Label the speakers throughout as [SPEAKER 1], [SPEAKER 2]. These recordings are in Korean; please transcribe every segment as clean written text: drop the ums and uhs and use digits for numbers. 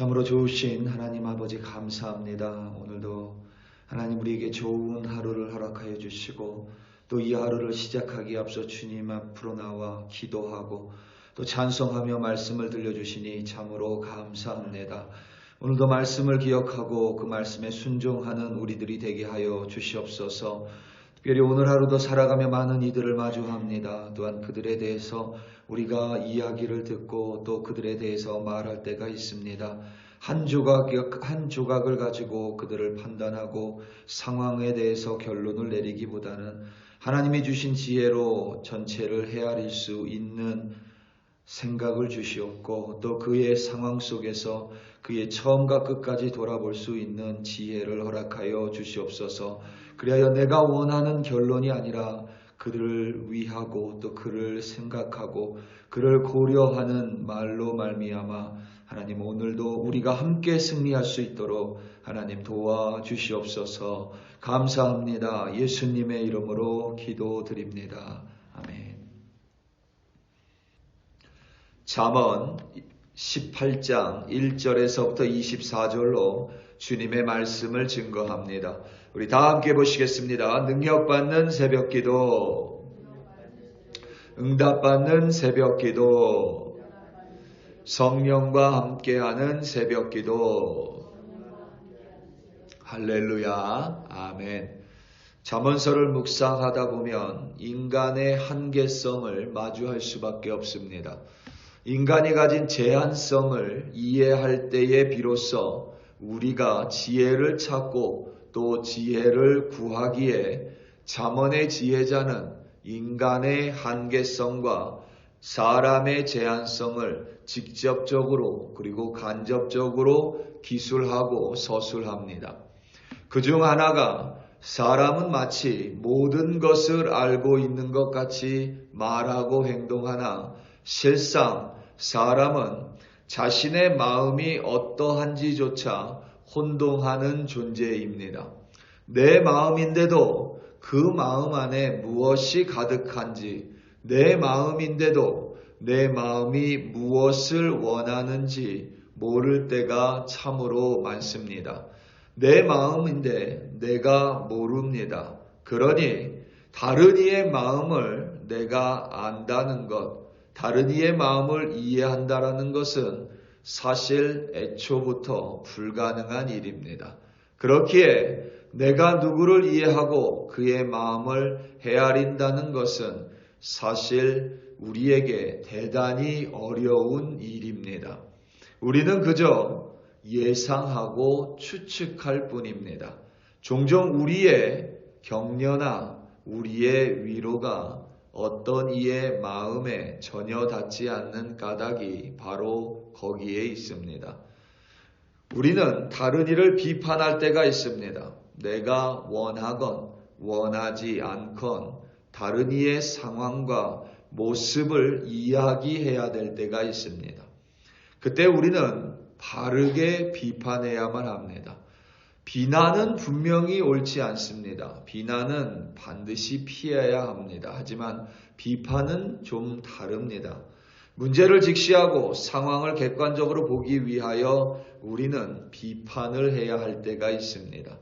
[SPEAKER 1] 참으로 좋으신 하나님 아버지 감사합니다. 오늘도 하나님 우리에게 좋은 하루를 허락하여 주시고 또 이 하루를 시작하기에 앞서 주님 앞으로 나와 기도하고 또 찬송하며 말씀을 들려주시니 참으로 감사합니다. 오늘도 말씀을 기억하고 그 말씀에 순종하는 우리들이 되게 하여 주시옵소서. 특별히 오늘 하루도 살아가며 많은 이들을 마주합니다. 또한 그들에 대해서 우리가 이야기를 듣고 또 그들에 대해서 말할 때가 있습니다. 한 조각을 가지고 그들을 판단하고 상황에 대해서 결론을 내리기보다는 하나님이 주신 지혜로 전체를 헤아릴 수 있는 생각을 주시옵고 또 그의 상황 속에서 그의 처음과 끝까지 돌아볼 수 있는 지혜를 허락하여 주시옵소서. 그리하여 내가 원하는 결론이 아니라 그를 위하고 또 그를 생각하고 그를 고려하는 말로 말미암아 하나님 오늘도 우리가 함께 승리할 수 있도록 하나님 도와주시옵소서. 감사합니다. 예수님의 이름으로 기도드립니다. 아멘. 잠언 18장 1절에서부터 24절로 주님의 말씀을 증거합니다. 우리 다 함께 보시겠습니다. 능력받는 새벽기도, 응답받는 새벽기도, 성령과 함께하는 새벽기도. 할렐루야. 아멘. 잠언서를 묵상하다 보면 인간의 한계성을 마주할 수밖에 없습니다. 인간이 가진 제한성을 이해할 때에 비로소 우리가 지혜를 찾고 또 지혜를 구하기에 잠언의 지혜자는 인간의 한계성과 사람의 제한성을 직접적으로 그리고 간접적으로 기술하고 서술합니다. 그중 하나가 사람은 마치 모든 것을 알고 있는 것 같이 말하고 행동하나 실상 사람은 자신의 마음이 어떠한지조차 혼동하는 존재입니다. 내 마음인데도 그 마음 안에 무엇이 가득한지, 내 마음인데도 내 마음이 무엇을 원하는지 모를 때가 참으로 많습니다. 내 마음인데 내가 모릅니다. 그러니 다른 이의 마음을 내가 안다는 것, 다른 이의 마음을 이해한다라는 것은 사실 애초부터 불가능한 일입니다. 그렇기에 내가 누구를 이해하고 그의 마음을 헤아린다는 것은 사실 우리에게 대단히 어려운 일입니다. 우리는 그저 예상하고 추측할 뿐입니다. 종종 우리의 격려나 우리의 위로가 어떤 이의 마음에 전혀 닿지 않는 까닭이 바로 거기에 있습니다. 우리는 다른 이를 비판할 때가 있습니다. 내가 원하건 원하지 않건 다른 이의 상황과 모습을 이야기해야 될 때가 있습니다. 그때 우리는 바르게 비판해야만 합니다. 비난은 분명히 옳지 않습니다. 비난은 반드시 피해야 합니다. 하지만 비판은 좀 다릅니다. 문제를 직시하고 상황을 객관적으로 보기 위하여 우리는 비판을 해야 할 때가 있습니다.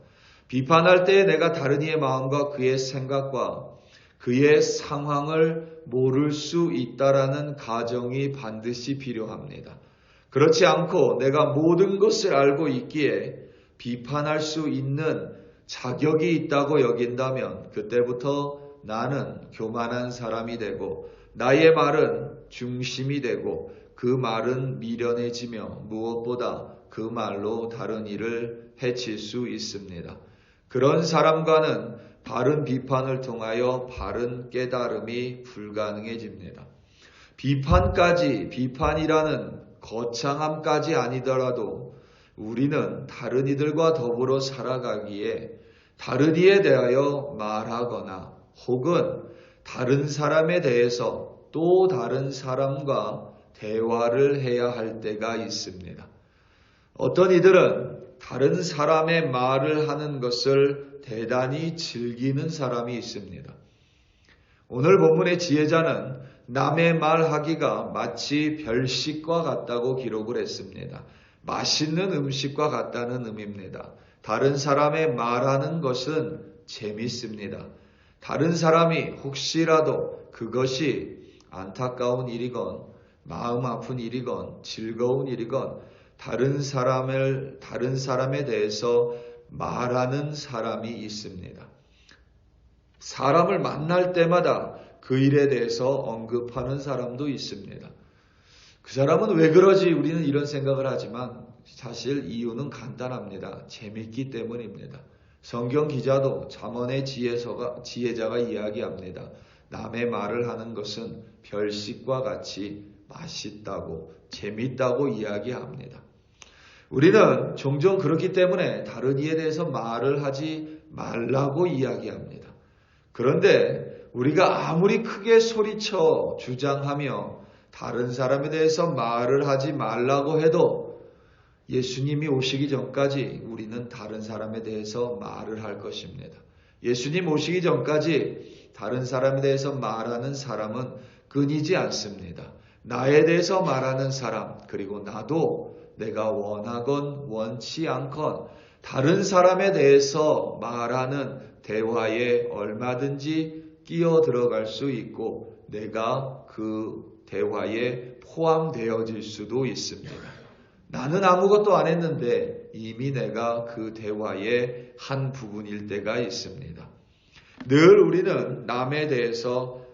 [SPEAKER 1] 비판할 때 내가 다른 이의 마음과 그의 생각과 그의 상황을 모를 수 있다라는 가정이 반드시 필요합니다. 그렇지 않고 내가 모든 것을 알고 있기에 비판할 수 있는 자격이 있다고 여긴다면 그때부터 나는 교만한 사람이 되고 나의 말은 중심이 되고 그 말은 미련해지며 무엇보다 그 말로 다른 이를 해칠 수 있습니다. 그런 사람과는 바른 비판을 통하여 바른 깨달음이 불가능해집니다. 비판이라는 거창함까지 아니더라도 우리는 다른 이들과 더불어 살아가기에 다른 이에 대하여 말하거나 혹은 다른 사람에 대해서 또 다른 사람과 대화를 해야 할 때가 있습니다. 어떤 이들은 다른 사람의 말을 하는 것을 대단히 즐기는 사람이 있습니다. 오늘 본문의 지혜자는 남의 말하기가 마치 별식과 같다고 기록을 했습니다. 맛있는 음식과 같다는 의미입니다. 다른 사람의 말하는 것은 재밌습니다. 다른 사람이 혹시라도 그것이 안타까운 일이건 마음 아픈 일이건 즐거운 일이건 다른 사람에 대해서 말하는 사람이 있습니다. 사람을 만날 때마다 그 일에 대해서 언급하는 사람도 있습니다. 그 사람은 왜 그러지? 우리는 이런 생각을 하지만 사실 이유는 간단합니다. 재밌기 때문입니다. 성경 기자도 잠언의 지혜자가 이야기합니다. 남의 말을 하는 것은 별식과 같이 맛있다고 재밌다고 이야기합니다. 우리는 종종 그렇기 때문에 다른 이에 대해서 말을 하지 말라고 이야기합니다. 그런데 우리가 아무리 크게 소리쳐 주장하며 다른 사람에 대해서 말을 하지 말라고 해도 예수님이 오시기 전까지 우리는 다른 사람에 대해서 말을 할 것입니다. 예수님 오시기 전까지 다른 사람에 대해서 말하는 사람은 끊이지 않습니다. 나에 대해서 말하는 사람, 그리고 나도 내가 원하건 원치 않건 다른 사람에 대해서 말하는 대화에 얼마든지 끼어 들어갈 수 있고 내가 그 대화에 포함되어질 수도 있습니다. 나는 아무것도 안 했는데 이미 내가 그 대화의 한 부분일 때가 있습니다. 늘 우리는 남에 대해서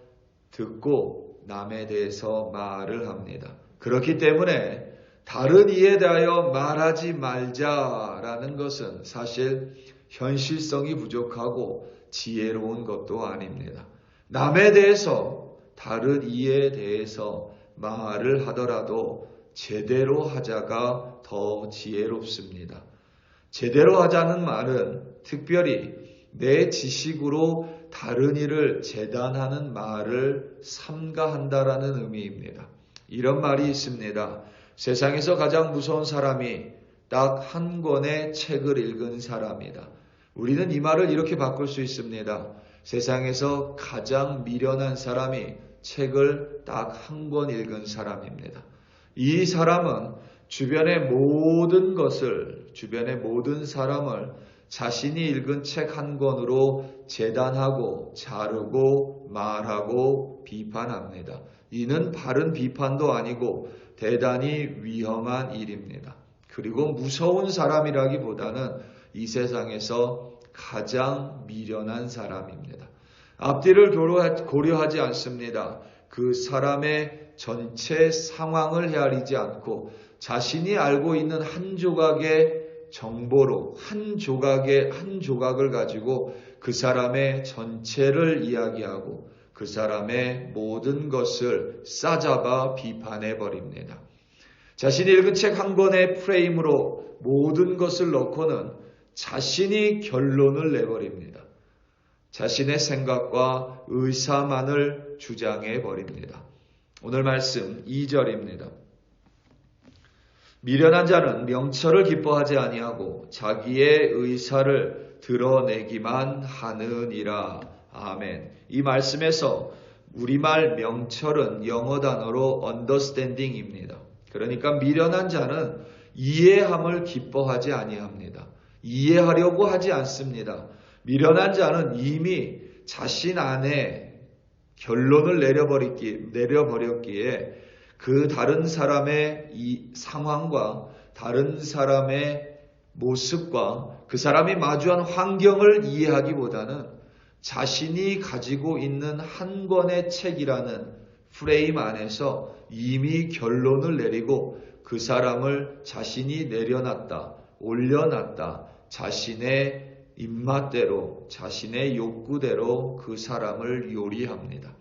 [SPEAKER 1] 듣고 남에 대해서 말을 합니다. 그렇기 때문에 다른 이에 대하여 말하지 말자라는 것은 사실 현실성이 부족하고 지혜로운 것도 아닙니다. 남에 대해서 다른 이에 대해서 말을 하더라도 제대로 하자가 더 지혜롭습니다. 제대로 하자는 말은 특별히 내 지식으로 다른 이를 재단하는 말을 삼가한다라는 의미입니다. 이런 말이 있습니다. 세상에서 가장 무서운 사람이 딱 한 권의 책을 읽은 사람이다. 우리는 이 말을 이렇게 바꿀 수 있습니다. 세상에서 가장 미련한 사람이 책을 딱 한 권 읽은 사람입니다. 이 사람은 주변의 모든 사람을 자신이 읽은 책 한 권으로 재단하고 자르고 말하고 비판합니다. 이는 바른 비판도 아니고 대단히 위험한 일입니다. 그리고 무서운 사람이라기보다는 이 세상에서 가장 미련한 사람입니다. 앞뒤를 고려하지 않습니다. 그 사람의 전체 상황을 헤아리지 않고 자신이 알고 있는 한 조각의 정보로 한 조각을 가지고 그 사람의 전체를 이야기하고 그 사람의 모든 것을 싸잡아 비판해 버립니다. 자신이 읽은 책 한 권의 프레임으로 모든 것을 넣고는 자신이 결론을 내버립니다. 자신의 생각과 의사만을 주장해 버립니다. 오늘 말씀 2절입니다. 미련한 자는 명철을 기뻐하지 아니하고 자기의 의사를 드러내기만 하느니라. 아멘. 이 말씀에서 우리말 명철은 영어 단어로 understanding입니다. 그러니까 미련한 자는 이해함을 기뻐하지 아니합니다. 이해하려고 하지 않습니다. 미련한 자는 이미 자신 안에 결론을 내려버렸기에 그 다른 사람의 이 상황과 다른 사람의 모습과 그 사람이 마주한 환경을 이해하기보다는 자신이 가지고 있는 한 권의 책이라는 프레임 안에서 이미 결론을 내리고 그 사람을 자신이 내려놨다, 올려놨다, 자신의 입맛대로, 자신의 욕구대로 그 사람을 요리합니다.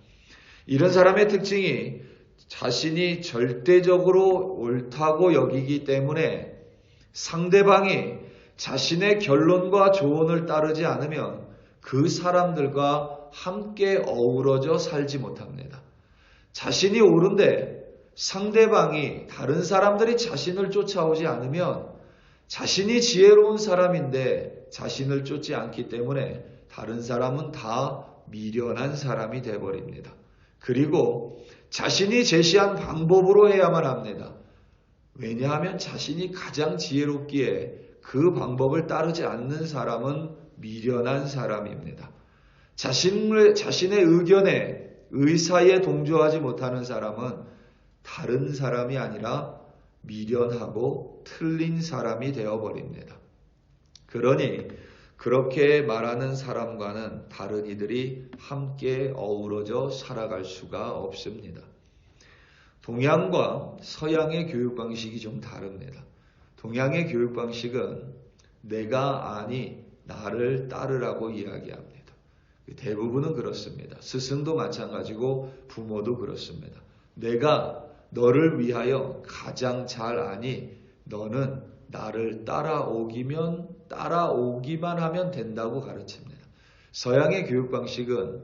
[SPEAKER 1] 이런 사람의 특징이 자신이 절대적으로 옳다고 여기기 때문에 상대방이 자신의 결론과 조언을 따르지 않으면 그 사람들과 함께 어우러져 살지 못합니다. 자신이 옳은데 상대방이 다른 사람들이 자신을 쫓아오지 않으면 자신이 지혜로운 사람인데 자신을 쫓지 않기 때문에 다른 사람은 다 미련한 사람이 되어버립니다. 그리고 자신이 제시한 방법으로 해야만 합니다. 왜냐하면 자신이 가장 지혜롭기에 그 방법을 따르지 않는 사람은 미련한 사람입니다. 자신의 의견에, 의사에 동조하지 못하는 사람은 다른 사람이 아니라 미련하고 틀린 사람이 되어버립니다. 그러니 그렇게 말하는 사람과는 다른 이들이 함께 어우러져 살아갈 수가 없습니다. 동양과 서양의 교육 방식이 좀 다릅니다. 동양의 교육 방식은 내가 아니 나를 따르라고 이야기합니다. 대부분은 그렇습니다. 스승도 마찬가지고 부모도 그렇습니다. 내가 너를 위하여 가장 잘 아니 너는 나를 따라오기만 하면 된다고 가르칩니다. 서양의 교육 방식은,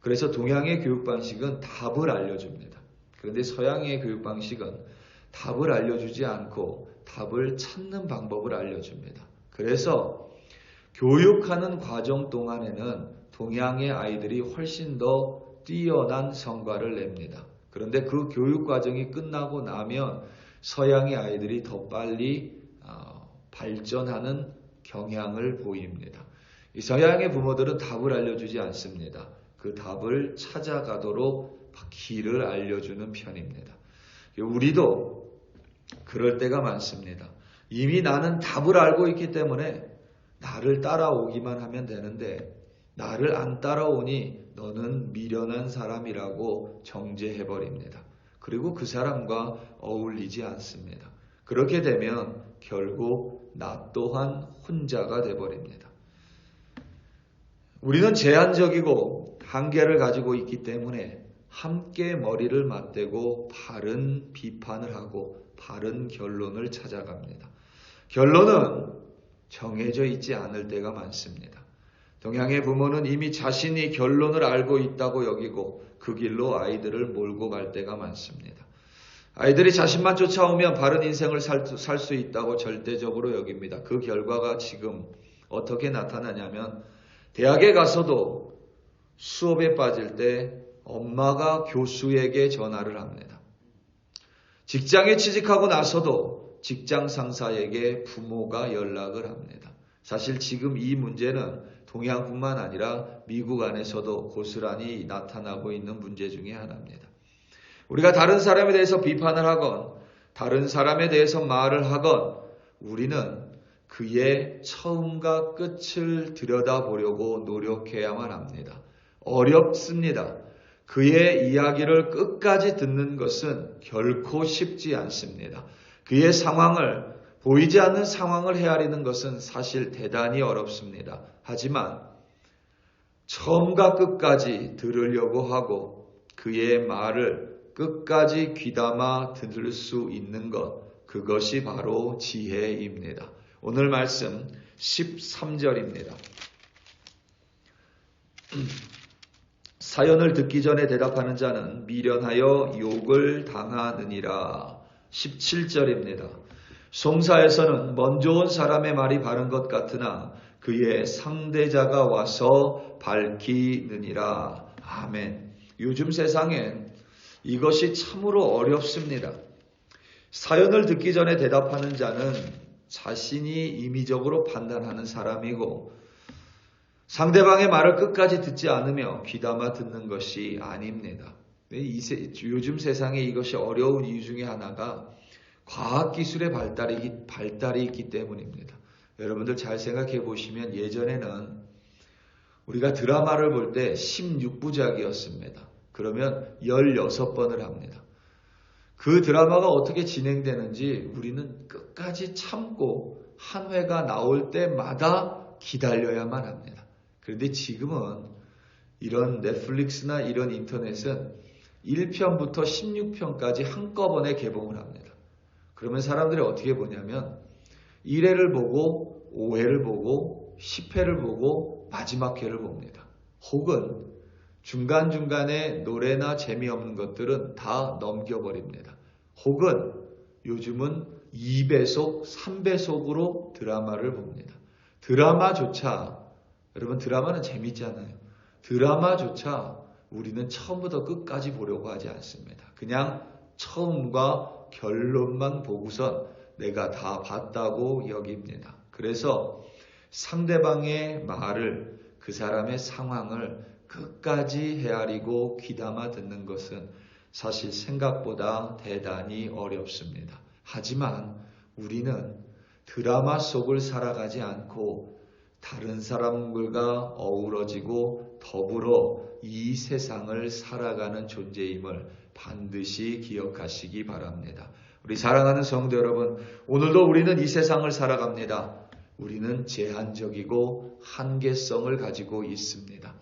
[SPEAKER 1] 그래서 동양의 교육 방식은 답을 알려줍니다. 그런데 서양의 교육 방식은 답을 알려주지 않고 답을 찾는 방법을 알려줍니다. 그래서 교육하는 과정 동안에는 동양의 아이들이 훨씬 더 뛰어난 성과를 냅니다. 그런데 그 교육 과정이 끝나고 나면 서양의 아이들이 더 빨리 발전하는 경향을 보입니다. 이 서양의 부모들은 답을 알려주지 않습니다. 그 답을 찾아가도록 길을 알려주는 편입니다. 우리도 그럴 때가 많습니다. 이미 나는 답을 알고 있기 때문에 나를 따라오기만 하면 되는데 나를 안 따라오니 너는 미련한 사람이라고 정죄해버립니다. 그리고 그 사람과 어울리지 않습니다. 그렇게 되면 결국 나 또한 혼자가 되어버립니다. 우리는 제한적이고 한계를 가지고 있기 때문에 함께 머리를 맞대고 바른 비판을 하고 바른 결론을 찾아갑니다. 결론은 정해져 있지 않을 때가 많습니다. 동양의 부모는 이미 자신이 결론을 알고 있다고 여기고 그 길로 아이들을 몰고 갈 때가 많습니다. 아이들이 자신만 쫓아오면 바른 인생을 살 수 있다고 절대적으로 여깁니다. 그 결과가 지금 어떻게 나타나냐면 대학에 가서도 수업에 빠질 때 엄마가 교수에게 전화를 합니다. 직장에 취직하고 나서도 직장 상사에게 부모가 연락을 합니다. 사실 지금 이 문제는 동양뿐만 아니라 미국 안에서도 고스란히 나타나고 있는 문제 중에 하나입니다. 우리가 다른 사람에 대해서 비판을 하건 다른 사람에 대해서 말을 하건 우리는 그의 처음과 끝을 들여다보려고 노력해야만 합니다. 어렵습니다. 그의 이야기를 끝까지 듣는 것은 결코 쉽지 않습니다. 그의 상황을, 보이지 않는 상황을 헤아리는 것은 사실 대단히 어렵습니다. 하지만 처음과 끝까지 들으려고 하고 그의 말을 끝까지 귀담아 들을 수 있는 것, 그것이 바로 지혜입니다. 오늘 말씀 13절입니다. 사연을 듣기 전에 대답하는 자는 미련하여 욕을 당하느니라. 17절입니다. 송사에서는 먼저 온 사람의 말이 바른 것 같으나 그의 상대자가 와서 밝히느니라. 아멘. 요즘 세상엔 이것이 참으로 어렵습니다. 사연을 듣기 전에 대답하는 자는 자신이 임의적으로 판단하는 사람이고 상대방의 말을 끝까지 듣지 않으며 귀담아 듣는 것이 아닙니다. 요즘 세상에 이것이 어려운 이유 중에 하나가 과학기술의 발달이 있기 때문입니다. 여러분들 잘 생각해 보시면 예전에는 우리가 드라마를 볼 때 16부작이었습니다. 그러면 16번을 합니다. 그 드라마가 어떻게 진행되는지 우리는 끝까지 참고 한 회가 나올 때마다 기다려야만 합니다. 그런데 지금은 이런 넷플릭스나 이런 인터넷은 1편부터 16편까지 한꺼번에 개봉을 합니다. 그러면 사람들이 어떻게 보냐면 1회를 보고 5회를 보고 10회를 보고 마지막 회를 봅니다. 혹은 중간중간에 노래나 재미없는 것들은 다 넘겨버립니다. 혹은 요즘은 2배속, 3배속으로 드라마를 봅니다. 드라마조차, 여러분 드라마는 재밌잖아요. 드라마조차 우리는 처음부터 끝까지 보려고 하지 않습니다. 그냥 처음과 결론만 보고선 내가 다 봤다고 여깁니다. 그래서 상대방의 말을, 그 사람의 상황을 끝까지 헤아리고 귀담아 듣는 것은 사실 생각보다 대단히 어렵습니다. 하지만 우리는 드라마 속을 살아가지 않고 다른 사람들과 어우러지고 더불어 이 세상을 살아가는 존재임을 반드시 기억하시기 바랍니다. 우리 사랑하는 성도 여러분, 오늘도 우리는 이 세상을 살아갑니다. 우리는 제한적이고 한계성을 가지고 있습니다.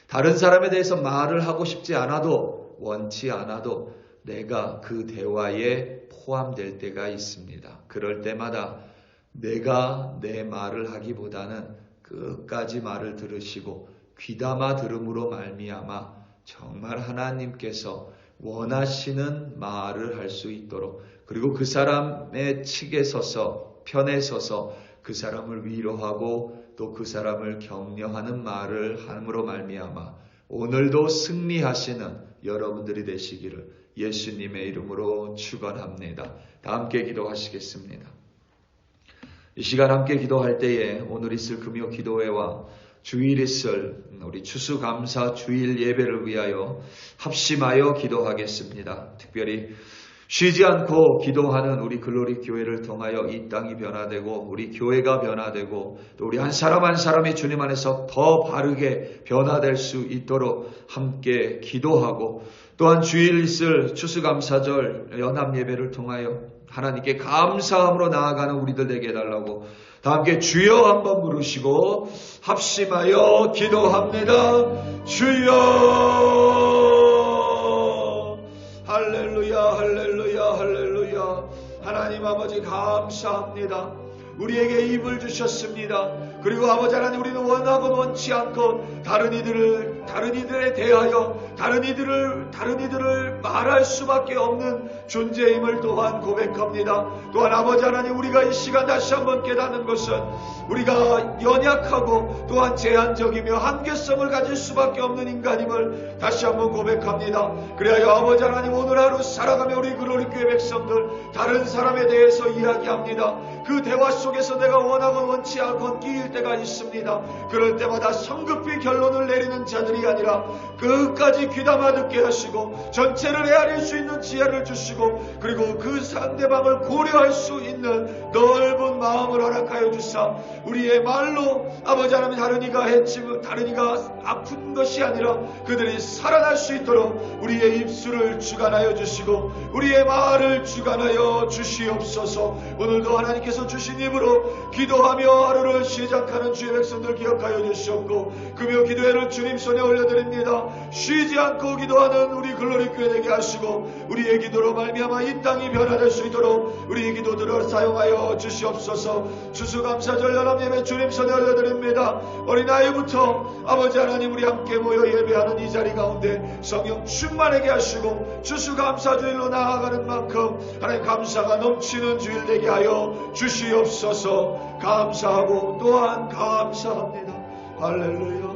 [SPEAKER 1] 다른 사람에 대해서 말을 하고 싶지 않아도, 원치 않아도 내가 그 대화에 포함될 때가 있습니다. 그럴 때마다 내가 내 말을 하기보다는 끝까지 말을 들으시고 귀담아 들음으로 말미암아 정말 하나님께서 원하시는 말을 할 수 있도록, 그리고 그 사람의 측에 서서, 편에 서서 그 사람을 위로하고 또 그 사람을 격려하는 말을 함으로 말미암아 오늘도 승리하시는 여러분들이 되시기를 예수님의 이름으로 축원합니다. 다 함께 기도하시겠습니다. 이 시간 함께 기도할 때에 오늘 있을 금요 기도회와 주일 있을 우리 추수감사 주일 예배를 위하여 합심하여 기도하겠습니다. 특별히 쉬지 않고 기도하는 우리 글로리 교회를 통하여 이 땅이 변화되고 우리 교회가 변화되고 또 우리 한 사람 한 사람이 주님 안에서 더 바르게 변화될 수 있도록 함께 기도하고, 또한 주일 있을 추수감사절 연합예배를 통하여 하나님께 감사함으로 나아가는 우리들 되게 해달라고 다 함께 주여 한번 부르시고 합심하여 기도합니다. 주여. 할렐루야, 할렐루야, 할렐루야. 하나님 아버지 감사합니다. 우리에게 입을 주셨습니다. 그리고 아버지 하나님, 우리는 원하고 원치 않고 다른 이들에 대하여 다른 이들을 말할 수밖에 없는 존재임을 또한 고백합니다. 또한 아버지 하나님, 우리가 이 시간 다시 한번 깨닫는 것은 우리가 연약하고 또한 제한적이며 한계성을 가질 수밖에 없는 인간임을 다시 한번 고백합니다. 그래야 아버지 하나님, 오늘 하루 살아가며 우리 글로리 교회 백성들 다른 사람에 대해서 이야기합니다. 그 대화 속에서 내가 원하고 원치 않고 끼일 때가 있습니다. 그럴 때마다 성급히 결론을 내리는 자들이 아니라 끝까지 귀담아 듣게 하시고 전체를 헤아릴 수 있는 지혜를 주시고, 그리고 그 상대방을 고려할 수 있는 넓은 마음을 허락하여 주사 우리의 말로 아버지 하나님, 다른 이가 아픈 것이 아니라 그들이 살아날 수 있도록 우리의 입술을 주관하여 주시고 우리의 말을 주관하여 주시옵소서. 오늘도 하나님께서 주신 입으로 기도하며 하루를 시작하는 주의 백성들 기억하여 주시옵고, 금요 기도회를 주님 손에 올려드립니다. 쉬지 않고 기도하는 우리 글로리 교회 되게 하시고 우리의 기도로 말미암아 이 땅이 변화될 수 있도록 우리의 기도들을 사용하여 주시옵소서. 추수감사절 연합예배 주님 손에 올려드립니다. 어린아이부터 아버지 하나님, 우리 함께 모여 예배하는 이 자리 가운데 성령 충만하게 하시고 추수감사주일로 나아가는 만큼 하나님 감사가 넘치는 주일 되게 하여 주시옵소서. 감사하고 또한 감사합니다. 할렐루야.